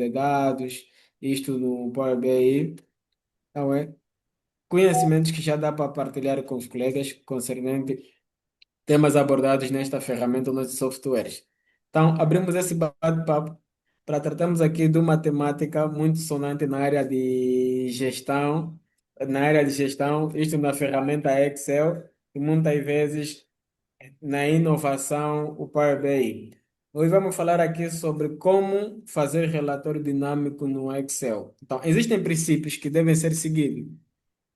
de dados, isto no Power BI, não é? Conhecimentos que já dá para partilhar com os colegas concernente temas abordados nesta ferramenta nos softwares. Então, abrimos esse bate-papo para tratarmos aqui de uma temática muito sonante na área de gestão, isto na ferramenta Excel, e muitas vezes na inovação, o Power BI. Hoje vamos falar aqui sobre como fazer relatório dinâmico no Excel. Então, existem princípios que devem ser seguidos.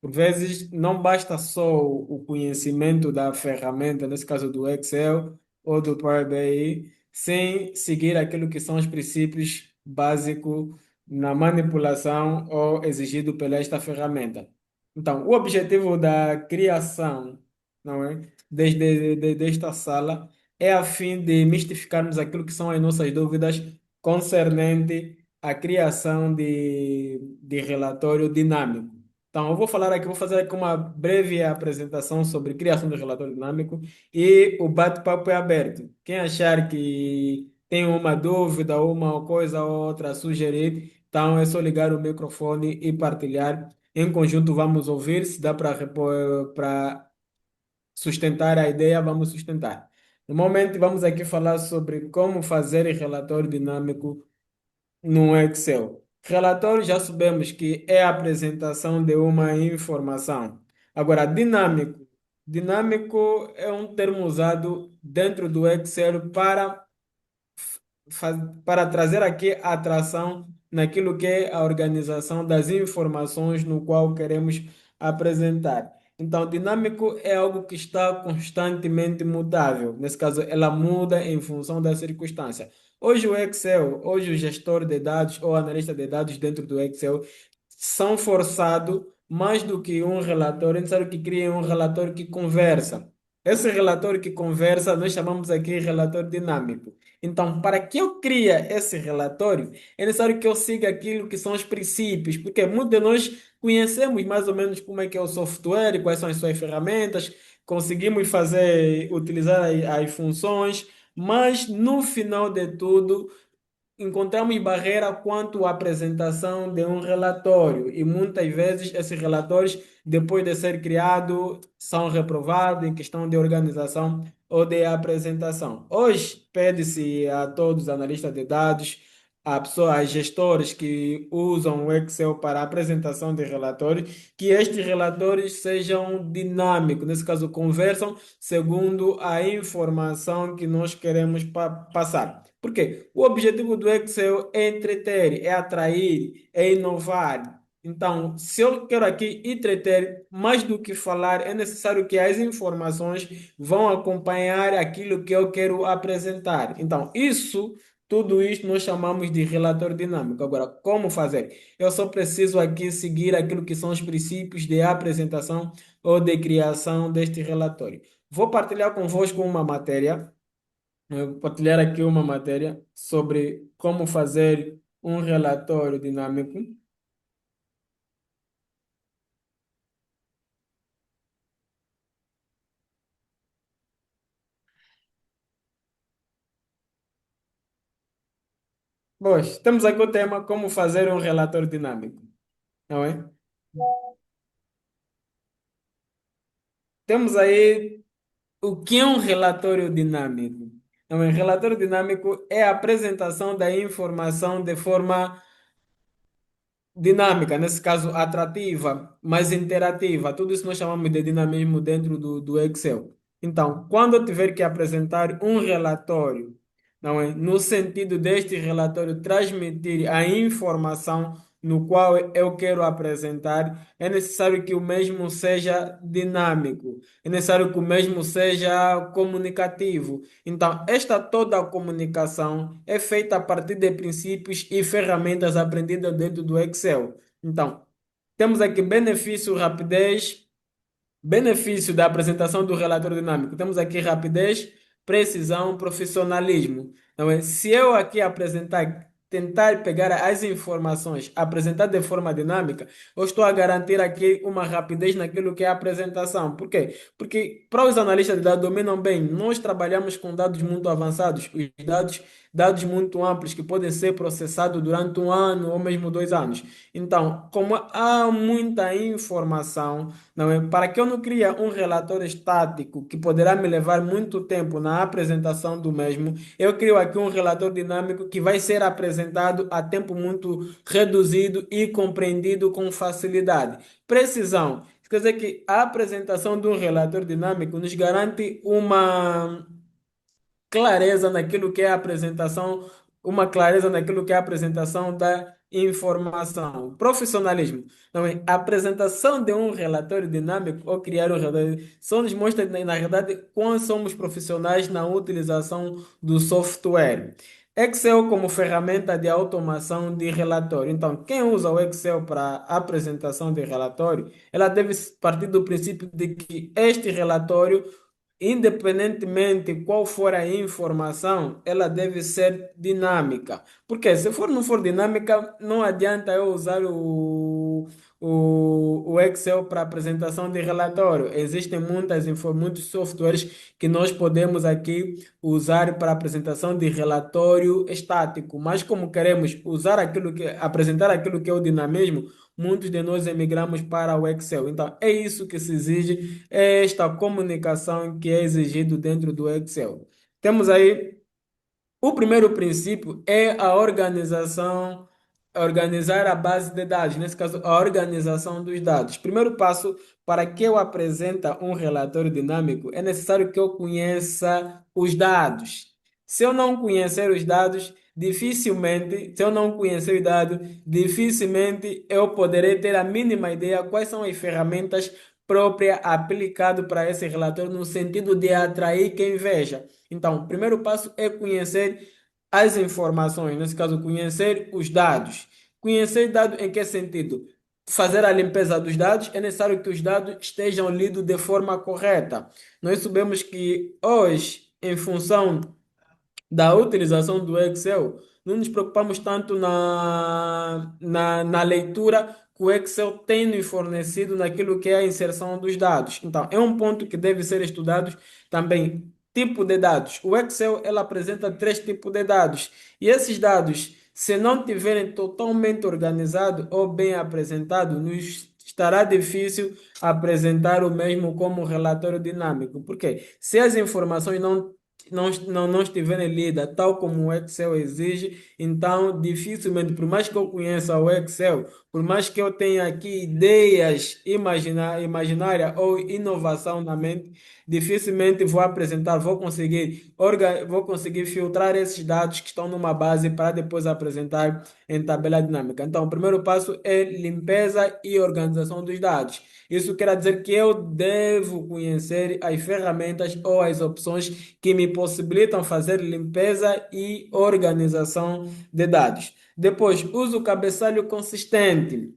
Por vezes, não basta só o conhecimento da ferramenta, nesse caso do Excel ou do Power BI, sem seguir aquilo que são os princípios básicos na manipulação ou exigido pela esta ferramenta. Então, o objetivo da criação, não é, desta sala é a fim de mistificarmos aquilo que são as nossas dúvidas concernente à criação de relatório dinâmico. Então, eu vou falar aqui, vou fazer aqui uma breve apresentação sobre criação de relatório dinâmico e o bate-papo é aberto. Quem achar que tem uma dúvida, uma coisa ou outra a sugerir, então é só ligar o microfone e partilhar. Em conjunto vamos ouvir, se dá para sustentar a ideia, vamos sustentar. No momento, vamos aqui falar sobre como fazer relatório dinâmico no Excel. Relatório já sabemos que é a apresentação de uma informação. Agora, dinâmico. Dinâmico é um termo usado dentro do Excel para trazer aqui a atração naquilo que é a organização das informações no qual queremos apresentar. Então, dinâmico é algo que está constantemente mutável. Nesse caso, ela muda em função da circunstância. Hoje o Excel, hoje o gestor de dados ou analista de dados dentro do Excel são forçados mais do que um relatório, é necessário que criem um relatório que conversa. Esse relatório que conversa, nós chamamos aqui relatório dinâmico. Então, para que eu crie esse relatório, é necessário que eu siga aquilo que são os princípios, porque muitos de nós conhecemos mais ou menos como é que é o software, quais são as suas ferramentas, conseguimos utilizar as funções, mas no final de tudo, encontramos barreira quanto à apresentação de um relatório e muitas vezes esses relatórios, depois de ser criado, são reprovados em questão de organização ou de apresentação. Hoje, pede-se a todos os analistas de dados, a pessoas, a gestores que usam o Excel para a apresentação de relatórios, que estes relatórios sejam dinâmicos, nesse caso, conversam segundo a informação que nós queremos passar. Por quê? O objetivo do Excel é entreter, é atrair, é inovar. Então, se eu quero aqui entreter, mais do que falar, é necessário que as informações vão acompanhar aquilo que eu quero apresentar. Então, tudo isso nós chamamos de relatório dinâmico. Agora, como fazer? Eu só preciso aqui seguir aquilo que são os princípios de apresentação ou de criação deste relatório. Vou partilhar convosco uma matéria. Eu vou partilhar aqui uma matéria sobre como fazer um relatório dinâmico. Pois, temos aqui o tema como fazer um relatório dinâmico, não é? Temos aí o que é um relatório dinâmico. Não é? Relatório dinâmico é a apresentação da informação de forma dinâmica, nesse caso atrativa, mais interativa. Tudo isso nós chamamos de dinamismo dentro do Excel. Então, quando eu tiver que apresentar um relatório, não é? No sentido deste relatório transmitir a informação no qual eu quero apresentar, é necessário que o mesmo seja dinâmico, é necessário que o mesmo seja comunicativo. Então, esta toda a comunicação é feita a partir de princípios e ferramentas aprendidas dentro do Excel. Então, temos aqui benefício, rapidez, benefício da apresentação do relatório dinâmico. Temos aqui rapidez, precisão, profissionalismo. Então, se eu aqui apresentar, tentar pegar as informações, apresentar de forma dinâmica, eu estou a garantir aqui uma rapidez naquilo que é a apresentação. Por quê? Porque para os analistas de dados dominam bem, nós trabalhamos com dados muito avançados, os dados dados muito amplos que podem ser processados durante um ano ou mesmo 2 anos. Então, como há muita informação, não é? Para que eu não crie um relatório estático que poderá me levar muito tempo na apresentação do mesmo, eu crio aqui um relatório dinâmico que vai ser apresentado a tempo muito reduzido e compreendido com facilidade. Precisão. Quer dizer que a apresentação de um relatório dinâmico nos garante uma clareza naquilo que é a apresentação, uma clareza naquilo que é a apresentação da informação. Profissionalismo. Não é? A apresentação de um relatório dinâmico ou criar um relatório só nos mostra, na verdade, quão somos profissionais na utilização do software. Excel como ferramenta de automação de relatório. Então, quem usa o Excel para apresentação de relatório, ela deve partir do princípio de que este relatório, independentemente qual for a informação, ela deve ser dinâmica. Porque se não for dinâmica, não adianta eu usar o Excel para apresentação de relatório. Existem muitos softwares que nós podemos aqui usar para apresentação de relatório estático, mas como queremos apresentar aquilo que é o dinamismo, muitos de nós emigramos para o Excel. Então, é isso que se exige, é esta comunicação que é exigido dentro do Excel. Temos aí o primeiro princípio é a organização, organizar a base de dados, nesse caso, a organização dos dados. Primeiro passo, para que eu apresente um relatório dinâmico, é necessário que eu conheça os dados. Se eu não conhecer os dados, dificilmente, se eu não conhecer os dados, dificilmente eu poderei ter a mínima ideia quais são as ferramentas próprias aplicadas para esse relatório no sentido de atrair quem veja. Então, o primeiro passo é conhecer as informações, nesse caso, conhecer os dados. Conhecer dados em que sentido? Fazer a limpeza dos dados, é necessário que os dados estejam lidos de forma correta. Nós sabemos que hoje, em função da utilização do Excel, não nos preocupamos tanto na leitura que o Excel tem nos fornecido naquilo que é a inserção dos dados. Então, é um ponto que deve ser estudado também. Tipo de dados. O Excel ela apresenta três tipos de dados. E esses dados, se não tiverem totalmente organizados ou bem apresentados, nos estará difícil apresentar o mesmo como relatório dinâmico. Por quê? Se as informações não estiverem lidas tal como o Excel exige, então dificilmente, por mais que eu conheça o Excel, por mais que eu tenha aqui ideias imaginárias ou inovação na mente, dificilmente vou conseguir filtrar esses dados que estão numa base para depois apresentar em tabela dinâmica. Então, o primeiro passo é limpeza e organização dos dados. Isso quer dizer que eu devo conhecer as ferramentas ou as opções que me possibilitam fazer limpeza e organização de dados. Depois, uso cabeçalho consistente.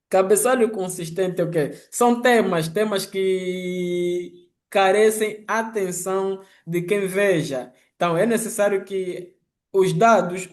Cabeçalho consistente é o quê? São temas que carecem atenção de quem veja. Então, é necessário que os dados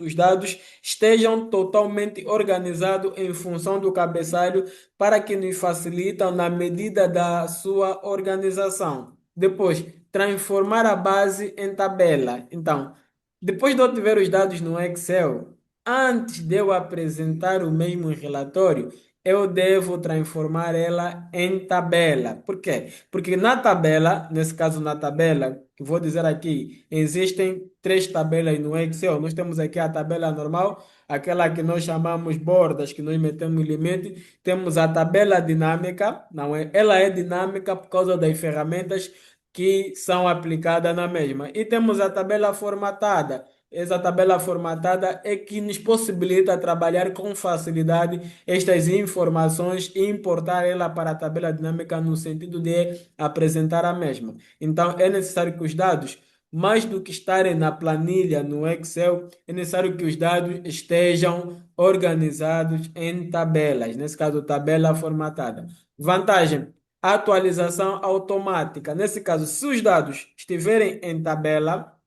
estejam totalmente organizados em função do cabeçalho para que nos facilitam na medida da sua organização. Depois, transformar a base em tabela. Então, depois de eu tiver os dados no Excel, antes de eu apresentar o mesmo relatório, eu devo transformar ela em tabela. Por quê? Porque na tabela, nesse caso na tabela, que vou dizer aqui, existem três tabelas no Excel. Nós temos aqui a tabela normal, aquela que nós chamamos bordas, que nós metemos limite. Temos a tabela dinâmica, não é? Ela é dinâmica por causa das ferramentas que são aplicadas na mesma. E temos a tabela formatada. Essa tabela formatada é que nos possibilita trabalhar com facilidade estas informações e importar ela para a tabela dinâmica no sentido de apresentar a mesma. Então, é necessário que os dados, mais do que estarem na planilha no Excel, é necessário que os dados estejam organizados em tabelas, nesse caso, tabela formatada. Vantagem: atualização automática. Nesse caso, se os dados estiverem em tabela,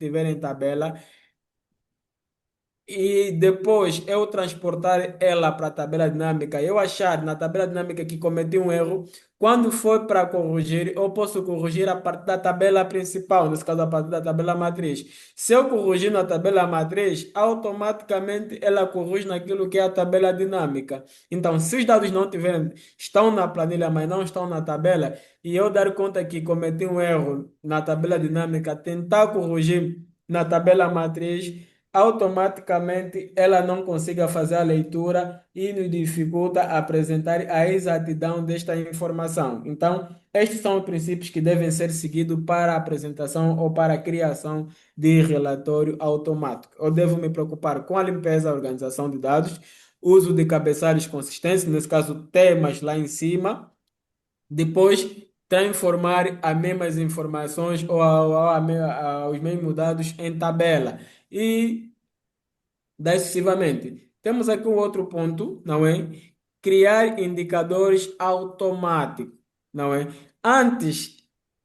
e depois eu transportar ela para a tabela dinâmica, eu achar na tabela dinâmica que cometi um erro, quando for para corrigir, eu posso corrigir a partir da tabela principal, nesse caso a partir da tabela matriz. Se eu corrigir na tabela matriz, automaticamente ela corrige naquilo que é a tabela dinâmica. Então, se os dados não tiverem, estão na planilha, mas não estão na tabela, e eu dar conta que cometi um erro na tabela dinâmica, tentar corrigir na tabela matriz, automaticamente ela não consiga fazer a leitura e nos dificulta apresentar a exatidão desta informação. Então, estes são os princípios que devem ser seguidos para a apresentação ou para a criação de relatório automático. Eu devo me preocupar com a limpeza, a organização de dados, uso de cabeçalhos consistentes, nesse caso, temas lá em cima, depois transformar as mesmas informações ou os mesmos dados em tabela. E daí sucessivamente. Temos aqui um outro ponto, não é? Criar indicadores automáticos, não é? Antes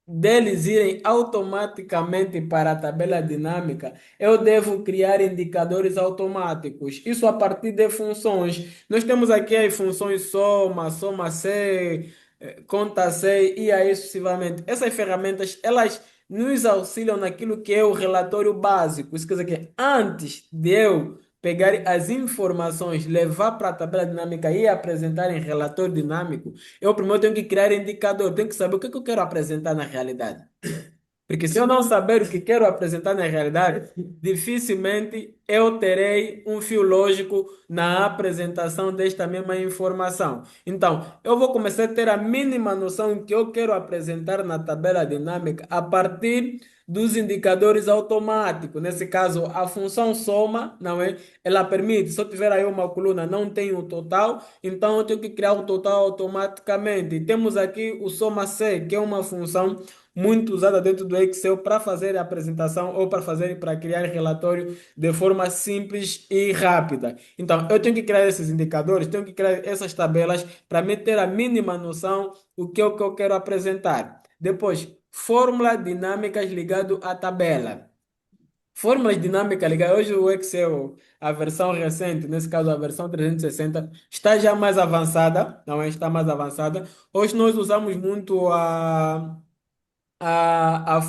deles irem automaticamente para a tabela dinâmica, eu devo criar indicadores automáticos. Isso a partir de funções. Nós temos aqui as funções soma, soma C, conta C e aí sucessivamente. Essas ferramentas, elas nos auxiliam naquilo que é o relatório básico. Isso quer dizer que antes de eu pegar as informações, levar para a tabela dinâmica e apresentar em relatório dinâmico, eu primeiro tenho que criar indicador, tenho que saber o que eu quero apresentar na realidade. Porque se eu não saber o que quero apresentar na realidade, dificilmente eu terei um fio lógico na apresentação desta mesma informação. Então, eu vou começar a ter a mínima noção que eu quero apresentar na tabela dinâmica a partir dos indicadores automáticos. Nesse caso, a função soma, não é? Ela permite, se eu tiver aí uma coluna, não tem o total, então eu tenho que criar o total automaticamente. Temos aqui o soma C, que é uma função muito usada dentro do Excel para fazer a apresentação ou para criar relatório de forma simples e rápida. Então, eu tenho que criar esses indicadores, tenho que criar essas tabelas para me ter a mínima noção do que eu quero apresentar. Depois, fórmulas dinâmicas ligado à tabela. Fórmulas dinâmicas ligadas. Hoje o Excel, a versão recente, nesse caso a versão 360, está já mais avançada, não é? Está mais avançada. Hoje nós usamos muito a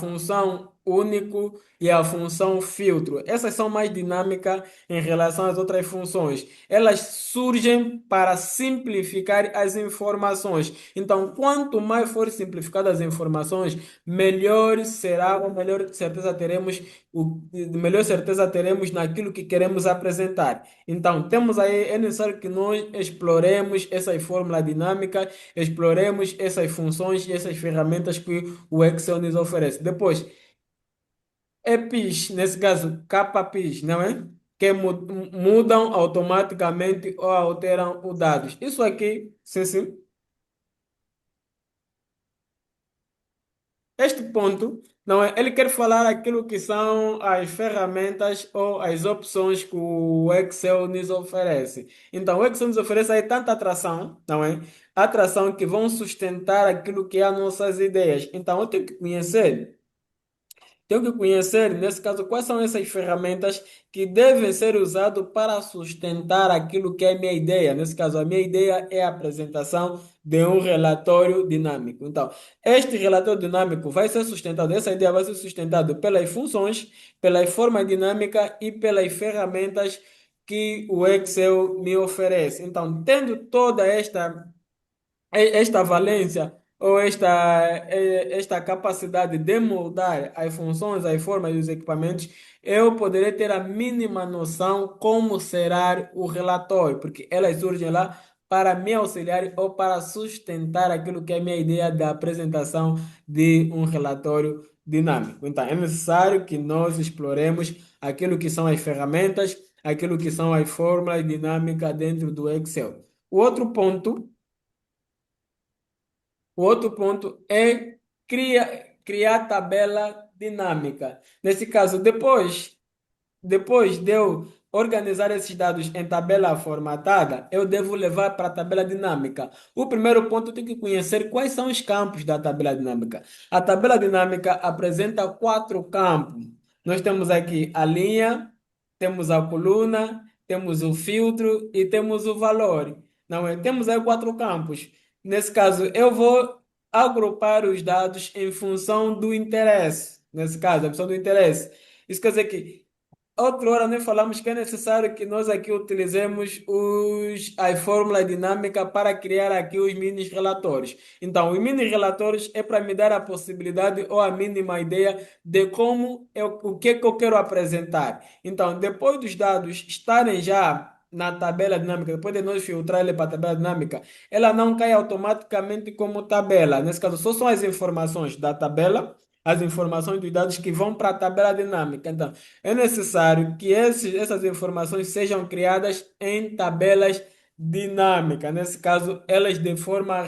função único e a função filtro. Essas são mais dinâmicas em relação às outras funções. Elas surgem para simplificar as informações. Então, quanto mais for simplificadas as informações, melhor será, ou melhor certeza teremos, melhor certeza teremos naquilo que queremos apresentar. Então, temos aí, é necessário que nós exploremos essas fórmulas dinâmicas, exploremos essas funções e essas ferramentas que o Excel nos oferece. Depois, EPIs, nesse caso, KPIs, não é? Que mudam automaticamente ou alteram os dados. Isso aqui, sim, sim. Este ponto, não é? Ele quer falar aquilo que são as ferramentas ou as opções que o Excel nos oferece. Então, o Excel nos oferece aí tanta atração, não é? Atração que vão sustentar aquilo que é as nossas ideias. Então, eu tenho que conhecer. Tenho que conhecer, nesse caso, quais são essas ferramentas que devem ser usadas para sustentar aquilo que é minha ideia. Nesse caso, a minha ideia é a apresentação de um relatório dinâmico. Então, este relatório dinâmico vai ser sustentado, essa ideia vai ser sustentada pelas funções, pelas formas dinâmicas e pelas ferramentas que o Excel me oferece. Então, tendo toda esta valência ou esta capacidade de moldar as funções, as formas e os equipamentos, eu poderei ter a mínima noção como será o relatório, porque elas surgem lá para me auxiliar ou para sustentar aquilo que é a minha ideia da apresentação de um relatório dinâmico. Então, é necessário que nós exploremos aquilo que são as ferramentas, aquilo que são as fórmulas dinâmicas dentro do Excel. O outro ponto o outro ponto é criar tabela dinâmica. Nesse caso, depois de eu organizar esses dados em tabela formatada, eu devo levar para a tabela dinâmica. O primeiro ponto, eu tenho que conhecer quais são os campos da tabela dinâmica. A tabela dinâmica apresenta quatro campos. Nós temos aqui a linha, temos a coluna, temos o filtro e temos o valor. Não é? Temos aí quatro campos. Nesse caso, eu vou agrupar os dados em função do interesse. Nesse caso, a função do interesse. Isso quer dizer que outra hora nós falamos que é necessário que nós aqui utilizemos a fórmula dinâmica para criar aqui os mini relatórios. Então, os mini relatórios é para me dar a possibilidade ou a mínima ideia de o que é que eu quero apresentar. Então, depois dos dados estarem já na tabela dinâmica, depois de nós filtrar ele para a tabela dinâmica, ela não cai automaticamente como tabela. Nesse caso, só são as informações da tabela, as informações dos dados que vão para a tabela dinâmica. Então, é necessário que essas informações sejam criadas em tabelas dinâmicas, nesse caso, elas de forma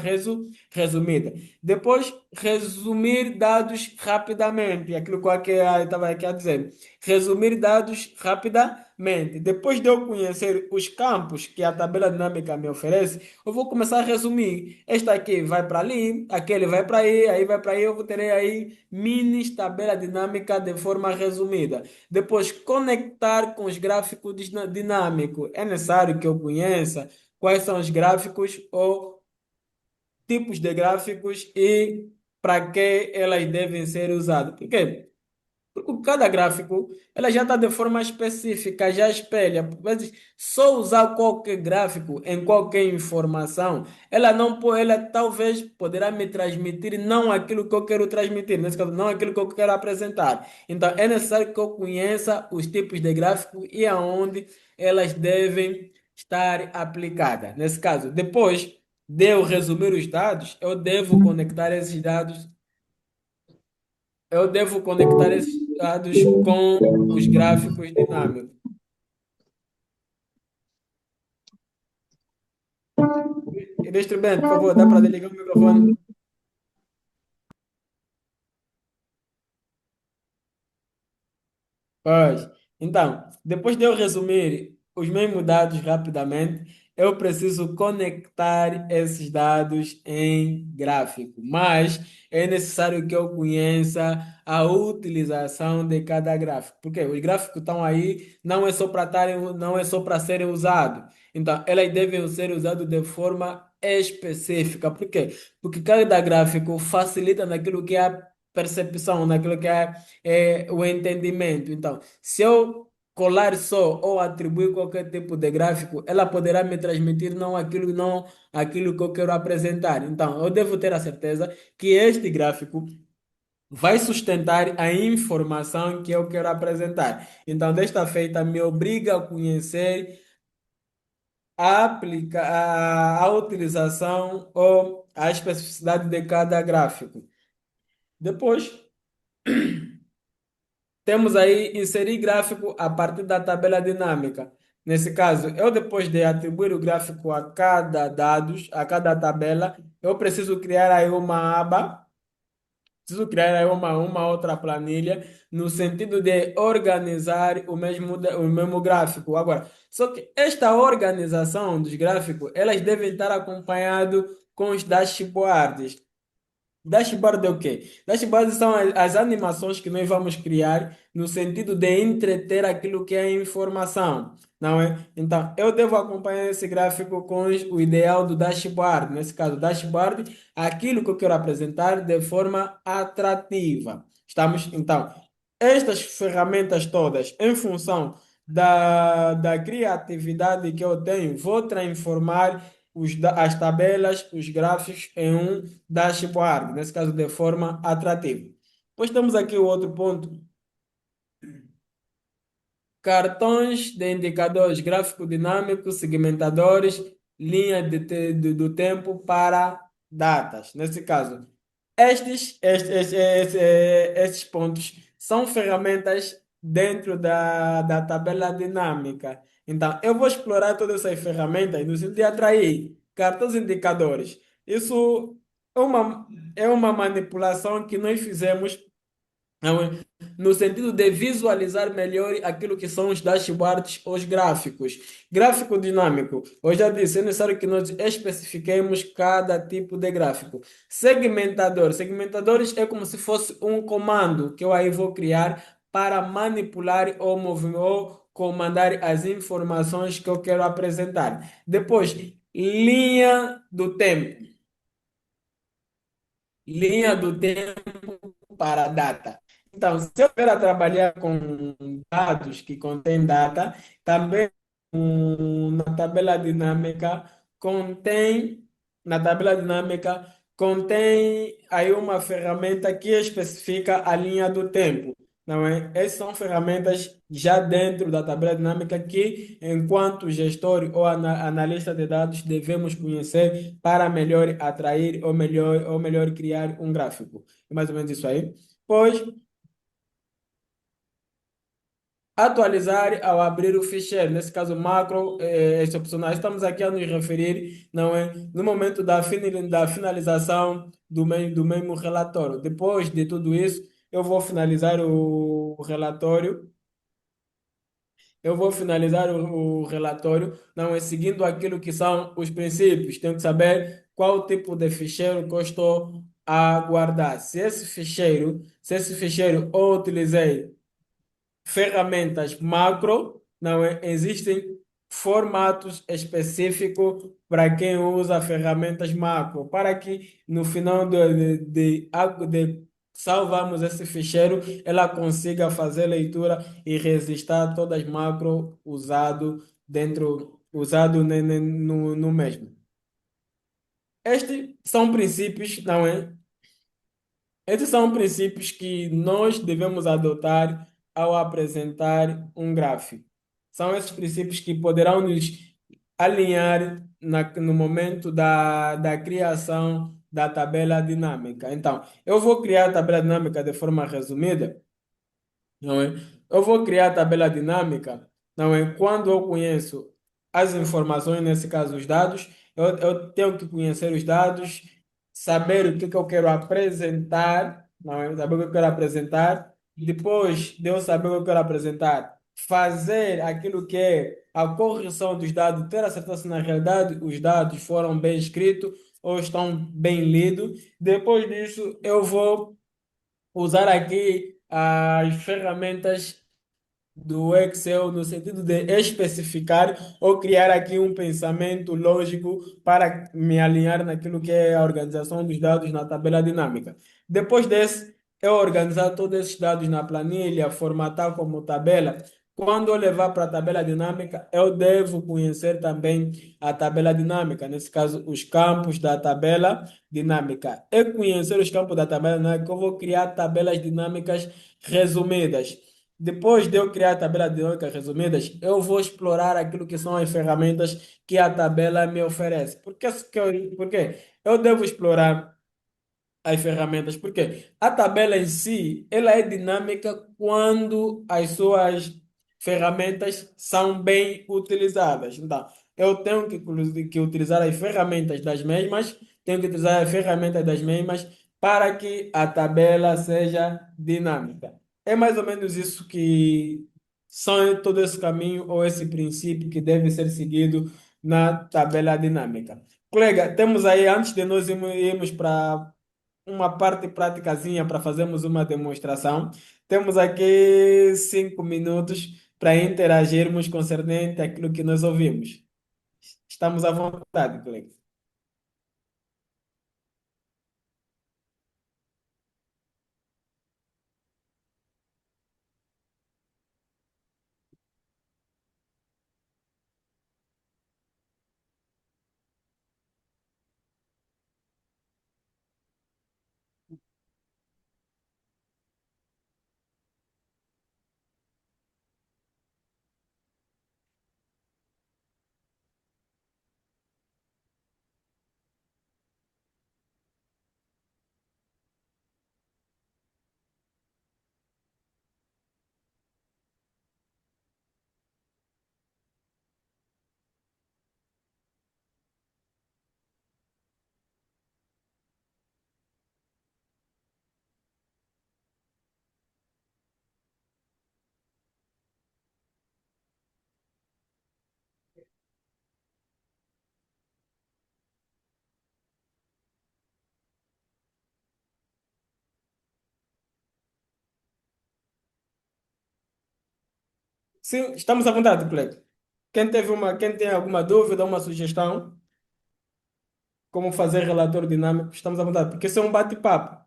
resumida. Depois, resumir dados rapidamente, aquilo que eu estava aqui a dizer. Resumir dados rapidamente. Depois de eu conhecer os campos que a tabela dinâmica me oferece, eu vou começar a resumir. Esta aqui vai para ali, aquele vai para aí vai para aí, eu vou ter aí mini tabela dinâmica de forma resumida. Depois, conectar com os gráficos dinâmicos. É necessário que eu conheça quais são os gráficos ou tipos de gráficos e para que elas devem ser usadas. Por quê? Porque cada gráfico ela já está de forma específica, já espelha. Por vezes, só usar qualquer gráfico em qualquer informação, ela não ela talvez poderá me transmitir não aquilo que eu quero transmitir, nesse caso, não aquilo que eu quero apresentar. Então, é necessário que eu conheça os tipos de gráfico e aonde elas devem estar aplicadas. Nesse caso, depois de eu resumir os dados, eu devo conectar esses dados com os gráficos dinâmicos. Instrumento, por favor, dá para desligar o microfone? Pois. Então, depois de eu resumir os mesmos dados rapidamente, eu preciso conectar esses dados em gráfico. Mas é necessário que eu conheça a utilização de cada gráfico. Porque os gráficos estão aí, não é só para serem usados. Então, elas devem ser usados de forma específica. Por quê? Porque cada gráfico facilita naquilo que é a percepção, naquilo que é o entendimento. Então, se eu colar só ou atribuir qualquer tipo de gráfico, ela poderá me transmitir não aquilo que eu quero apresentar. Então, eu devo ter a certeza que este gráfico vai sustentar a informação que eu quero apresentar. Então, desta feita, me obriga a conhecer a utilização ou a especificidade de cada gráfico. Depois, temos aí inserir gráfico a partir da tabela dinâmica. Nesse caso, eu depois de atribuir o gráfico a cada dados, a cada tabela, eu preciso criar aí uma aba, preciso criar aí uma outra planilha no sentido de organizar o mesmo gráfico. Agora, só que esta organização dos gráficos, elas devem estar acompanhado com os dashboards. Dashboard é o quê? Dashboard são as animações que nós vamos criar no sentido de entreter aquilo que é informação, não é? Então, eu devo acompanhar esse gráfico com o ideal do dashboard. Nesse caso, dashboard, aquilo que eu quero apresentar de forma atrativa. Estamos? Então, estas ferramentas todas, em função da criatividade que eu tenho, vou transformar as tabelas, os gráficos em um dashboard, nesse caso de forma atrativa. Depois temos aqui o outro ponto, cartões de indicadores gráfico dinâmico, segmentadores, linha do tempo para datas. Nesse caso, estes pontos são ferramentas dentro da tabela dinâmica. Então, eu vou explorar todas essas ferramentas no sentido de atrair cartões indicadores. Isso é uma manipulação que nós fizemos não é? No sentido de visualizar melhor aquilo que são os dashboards, os gráficos. Gráfico dinâmico. Eu já disse, é necessário que nós especifiquemos cada tipo de gráfico. Segmentador. Segmentadores é como se fosse um comando que eu aí vou criar para manipular comandar as informações que eu quero apresentar. Depois, linha do tempo. Linha do tempo para a data. Então, se eu estiver a trabalhar com dados que contêm data, também na tabela dinâmica contém, na tabela dinâmica contém aí uma ferramenta que especifica a linha do tempo, não é? Essas são ferramentas já dentro da tabela dinâmica que, enquanto gestor ou analista de dados, devemos conhecer para melhor atrair ou melhor criar um gráfico. É mais ou menos isso aí. Pois, atualizar ao abrir o ficheiro, nesse caso macro, excepcionais, estamos aqui a nos referir, não é? No momento da finalização do mesmo relatório. Depois de tudo isso, eu vou finalizar o relatório. Eu vou finalizar o relatório, não é seguindo aquilo que são os princípios. Tenho que saber qual tipo de ficheiro que eu estou a guardar. Se esse ficheiro eu utilizei ferramentas macro, não é? Existem formatos específicos para quem usa ferramentas macro, para que no final de salvarmos esse ficheiro, ela consiga fazer leitura e registrar todas as macro usado no mesmo. Estes são princípios, não é? Esses são princípios que nós devemos adotar ao apresentar um gráfico. São esses princípios que poderão nos alinhar no momento da criação da tabela dinâmica. Então, eu vou criar a tabela dinâmica de forma resumida, não é? Eu vou criar a tabela dinâmica, não é? Quando eu conheço as informações, nesse caso os dados, eu tenho que conhecer os dados, saber o que, que eu quero apresentar, não é? Saber o que eu quero apresentar. Depois de eu saber o que eu quero apresentar, fazer aquilo que é a correção dos dados, ter a certeza se na realidade os dados foram bem escritos ou estão bem lidos. Depois disso, eu vou usar aqui as ferramentas do Excel no sentido de especificar ou criar aqui um pensamento lógico para me alinhar naquilo que é a organização dos dados na tabela dinâmica. Depois desse, eu organizar todos esses dados na planilha, formatar como tabela. Quando eu levar para a tabela dinâmica, eu devo conhecer também a tabela dinâmica, nesse caso, os campos da tabela dinâmica. E conhecer os campos da tabela dinâmica, eu vou criar tabelas dinâmicas resumidas. Depois de eu criar a tabela dinâmica resumidas, eu vou explorar aquilo que são as ferramentas que a tabela me oferece. Por quê? Eu devo explorar as ferramentas, porque a tabela em si, ela é dinâmica quando as suas ferramentas são bem utilizadas. Então, eu tenho que utilizar as ferramentas das mesmas, tenho que utilizar as ferramentas das mesmas para que a tabela seja dinâmica. É mais ou menos isso que são todo esse caminho ou esse princípio que deve ser seguido na tabela dinâmica. Colega, temos aí, antes de nós irmos para uma parte praticazinha para fazermos uma demonstração. Temos aqui 5 minutos para interagirmos concernente àquilo que nós ouvimos. Estamos à vontade, colega. Sim, estamos à vontade, colega. Quem tem alguma dúvida, uma sugestão, como fazer relatório dinâmico, estamos à vontade, porque isso é um bate-papo.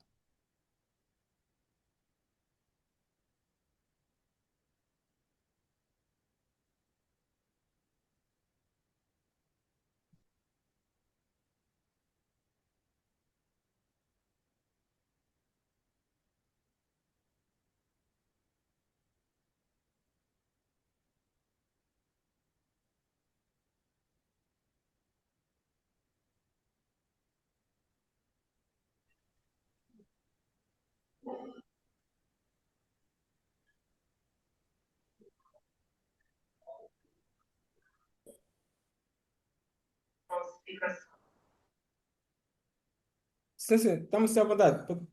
Sim, sim, estamos à vontade.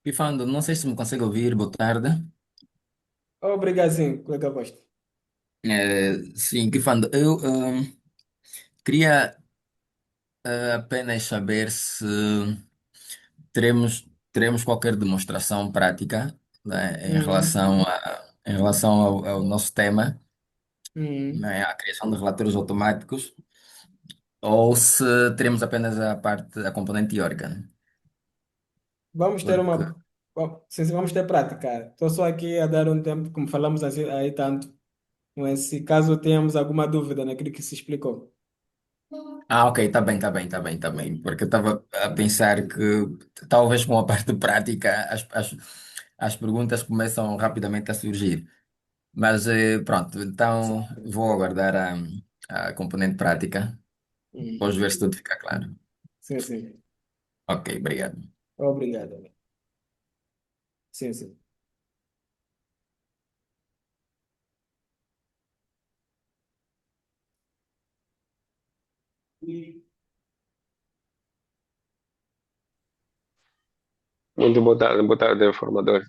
Pifando, não sei se me consegue ouvir, boa tarde. Obrigado, sim, colega Costa. Sim, Pifando, eu queria apenas saber se teremos qualquer demonstração prática, né, Uhum. em relação ao nosso tema, Uhum. né, à criação de relatórios automáticos, ou se teremos apenas a parte, a componente teórica, né? Vamos ter Porque, uma. Sim, sim, vamos ter prática. Estou só aqui a dar um tempo, como falamos assim, aí tanto. Mas se caso tenhamos alguma dúvida naquilo que se explicou. ok, está bem, está bem, está bem, está bem, porque eu estava a pensar que talvez com a parte prática as perguntas começam rapidamente a surgir. Mas pronto, então vou aguardar a componente prática, depois Uhum. ver se tudo fica claro. Sim, sim. Ok, obrigado. Obrigado. Sim, sim. Muito boa tarde, informador.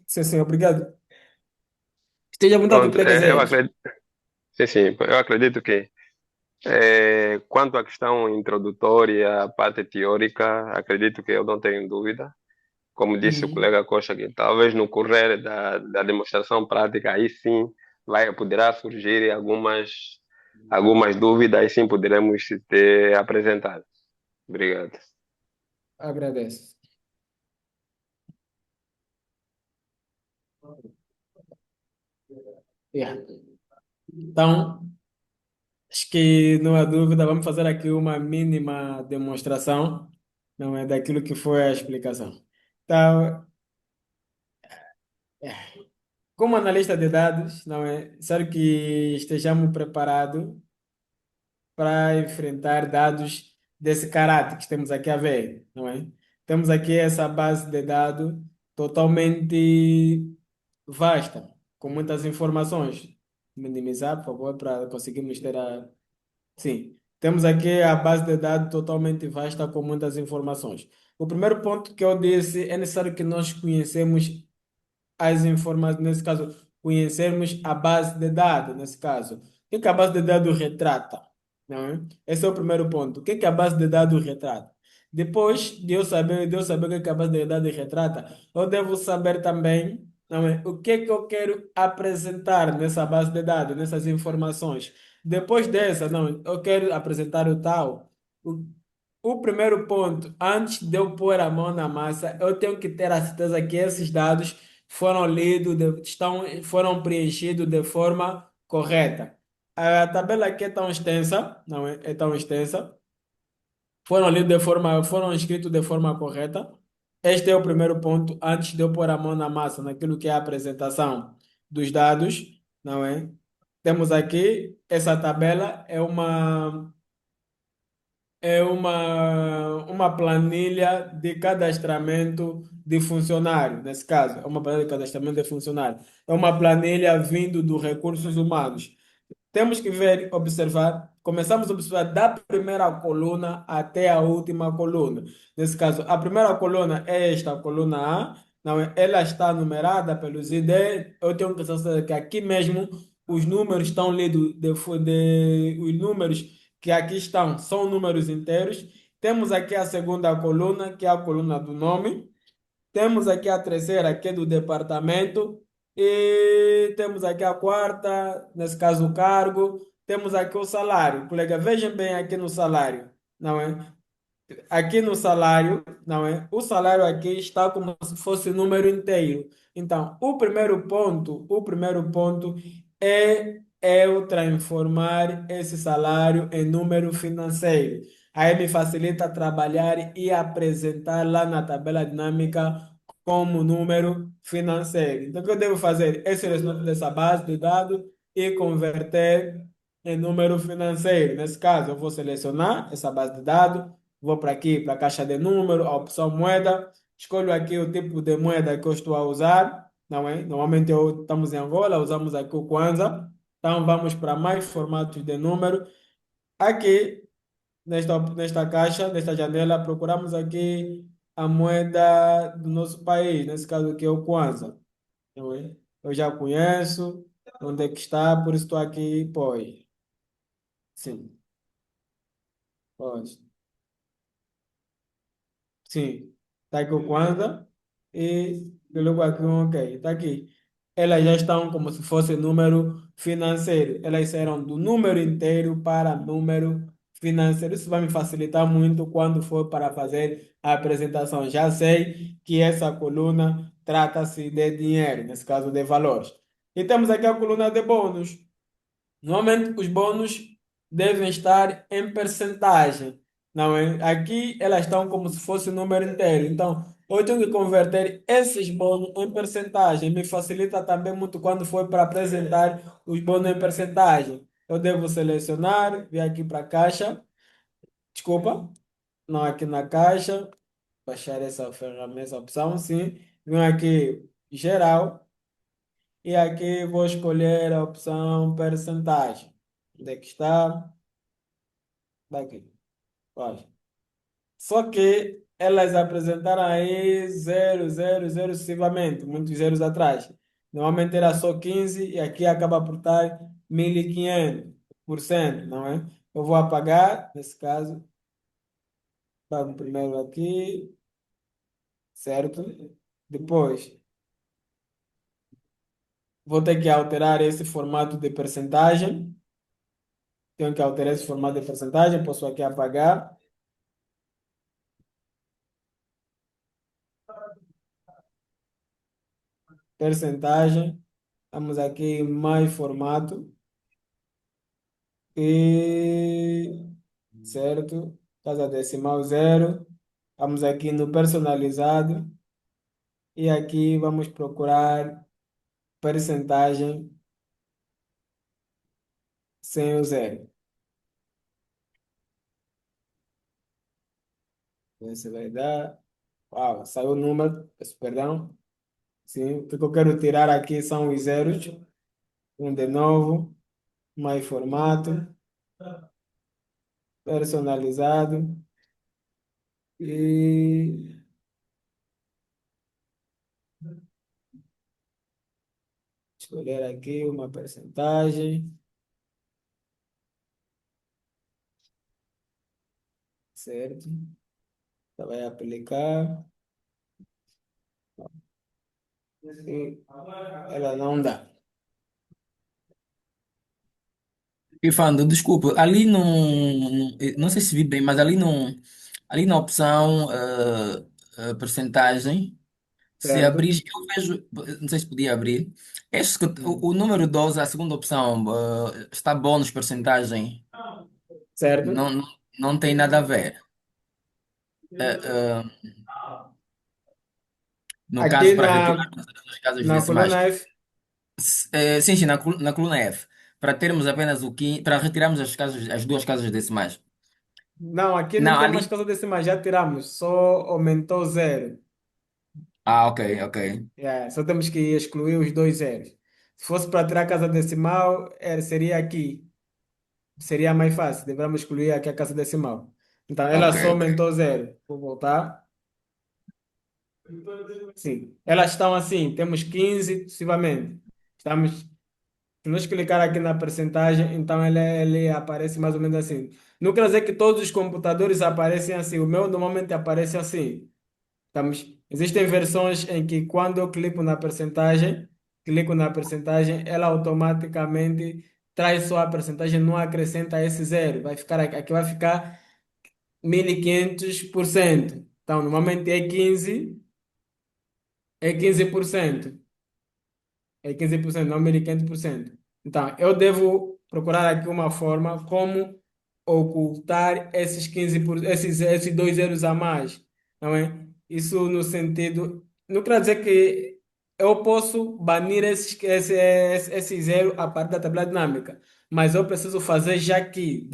Sim, sim, obrigado. Esteja à vontade, Pronto, colega eu Zé. acredito, sim, eu acredito que quanto à questão introdutória, a parte teórica, acredito que eu não tenho dúvida. Como disse o Uhum. colega Costa, que talvez no correr da demonstração prática, aí sim poderá surgir algumas dúvidas, aí sim poderemos ter apresentado. Obrigado. Agradeço. Yeah. Então, acho que não há dúvida, vamos fazer aqui uma mínima demonstração, não é, daquilo que foi a explicação. Então, como analista de dados, não é, espero que estejamos preparados para enfrentar dados desse caráter que temos aqui a ver, não é? Temos aqui essa base de dados totalmente vasta, com muitas informações. Minimizar, por favor, para conseguirmos ter a. Sim, temos aqui a base de dados totalmente vasta, com muitas informações. O primeiro ponto que eu disse é necessário que nós conhecemos as informações, nesse caso, conhecermos a base de dados, nesse caso. O que é que a base de dados retrata? Não é? Esse é o primeiro ponto. O que é que a base de dados retrata? Depois de eu saber o que é que a base de dados retrata, eu devo saber também. Não é? O que é que eu quero apresentar nessa base de dados, nessas informações? Depois dessa, não, eu quero apresentar o tal. O, o primeiro ponto, antes de eu pôr a mão na massa, eu tenho que ter a certeza que esses dados foram lidos, foram preenchidos de forma correta. A tabela aqui é tão extensa, não é? É tão extensa, foram escritos de forma correta. Este é o primeiro ponto, antes de eu pôr a mão na massa, naquilo que é a apresentação dos dados, não é? Temos aqui, essa tabela uma planilha de cadastramento de funcionário, nesse caso, é uma planilha de cadastramento de funcionário. É uma planilha vindo dos recursos humanos. Temos que ver, observar, começamos a observar da primeira coluna até a última coluna. Nesse caso, a primeira coluna é esta coluna A, não é? Ela está numerada pelos ID. Eu tenho que saber que aqui mesmo os números estão lidos, os números que aqui estão são números inteiros. Temos aqui a segunda coluna, que é a coluna do nome. Temos aqui a terceira, que é do departamento, e temos aqui a quarta, nesse caso o cargo. Temos aqui o salário. Colega, vejam bem aqui no salário, não é? Aqui no salário, não é? O salário aqui está como se fosse número inteiro. Então, o primeiro ponto é eu transformar esse salário em número financeiro. Aí me facilita trabalhar e apresentar lá na tabela dinâmica como número financeiro. Então, o que eu devo fazer? É selecionar dessa base de dados e converter em número financeiro. Nesse caso, eu vou selecionar essa base de dados. Vou para aqui, para a caixa de número, a opção moeda. Escolho aqui o tipo de moeda que eu estou a usar. Não é? Normalmente estamos em Angola, usamos aqui o Kwanza. Então vamos para mais formatos de número. Aqui, nesta caixa, nesta janela, procuramos aqui a moeda do nosso país, nesse caso aqui é o Kwanza. Não é? Eu já conheço onde é que está, por isso estou aqui, pois. Sim, pois. Sim, está aqui o Kwanza e logo aqui um ok. Está aqui. Elas já estão como se fosse número financeiro. Elas serão do número inteiro para número financeiro. Isso vai me facilitar muito quando for para fazer a apresentação. Já sei que essa coluna trata-se de dinheiro, nesse caso de valores. E temos aqui a coluna de bônus. Normalmente os bônus devem estar em percentagem, não é? Aqui elas estão como se fosse o número inteiro. Então, eu tenho que converter esses bônus em percentagem. Me facilita também muito quando for para apresentar os bônus em percentagem. Eu devo selecionar, vir aqui para a caixa, desculpa, não aqui na caixa, baixar essa ferramenta, essa opção, sim. Venho aqui, geral. E aqui vou escolher a opção percentagem. Onde é que está? Daqui. Olha. Só que elas apresentaram aí 0, 0, 0 sucessivamente, muitos zeros atrás. Normalmente era só 15 e aqui acaba por estar 1.500%, não é? Eu vou apagar, nesse caso, pago primeiro aqui, certo? Depois, vou ter que alterar esse formato de percentagem. Tenho que alterar esse formato de percentagem, posso aqui apagar. Percentagem. Vamos aqui em mais formato. E certo. Casa decimal zero. Vamos aqui no personalizado. E aqui vamos procurar percentagem sem o zero. Você vai dar. Uau, saiu o número. Peço perdão. Sim, o que eu quero tirar aqui são os zeros. Um de novo. Mais formato. Personalizado. E escolher aqui uma percentagem, certo? Então, vai aplicar. E ela não dá. Ifando, desculpa, ali não sei se vi bem, mas ali na opção percentagem, se Certo? abrir, eu vejo, não sei se podia abrir, este, Hum. o número 12 a segunda opção, está bónus percentagem, Certo? não, não, não tem nada a ver. Eh, eh, no Aqui caso, para retirar na, as casas na decimais. coluna F, Sim, sim, na coluna F, para termos apenas o 15, para retirarmos as duas casas decimais. não, aqui não Não, tem mais ali. causa decimais, já tiramos, só aumentou zero. Ah, ok, ok. Yeah, só temos que excluir os dois zeros. Se fosse para tirar a casa decimal, seria aqui. Seria mais fácil. Devemos excluir aqui a casa decimal. Então, ela Ok, só ok. aumentou zero. Vou voltar. Sim. Elas estão assim. Temos 15 sucessivamente. Estamos, se nós clicar aqui na percentagem, então ele aparece mais ou menos assim. Não quer dizer que todos os computadores aparecem assim. O meu normalmente aparece assim. Existem versões em que quando eu clico na percentagem, ela automaticamente traz só a percentagem, não acrescenta esse zero. Vai ficar aqui vai ficar 1500%. Então, normalmente é 15%. É 15%, não 1500%. Então, eu devo procurar aqui uma forma como ocultar esses 15 esses dois zeros a mais, não é? Isso no sentido, não quer dizer que eu posso banir esse zero a partir da tabela dinâmica, mas eu preciso fazer já aqui